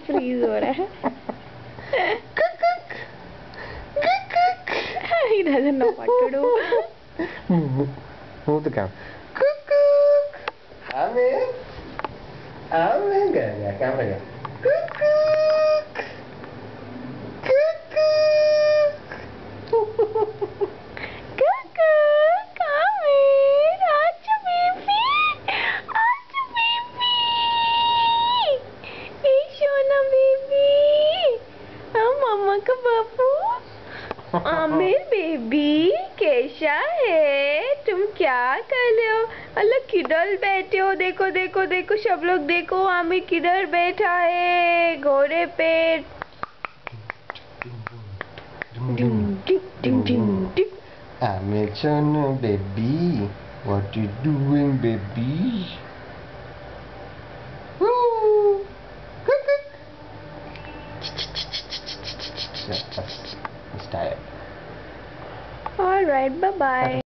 Freeze हो रहा है। He doesn't know what to do. Move the camera. Amin. Amin. Gaya, camera gaya. Aamir baby कैसा है? तुम क्या कर रहे हो? अल्लाह किधर बैठे हो? देखो देखो देखो सब लोग देखो, आमिर किधर बैठा है घोड़े पे। Amin Chana baby, what you doing baby? Woo! He's tired. All right, bye bye.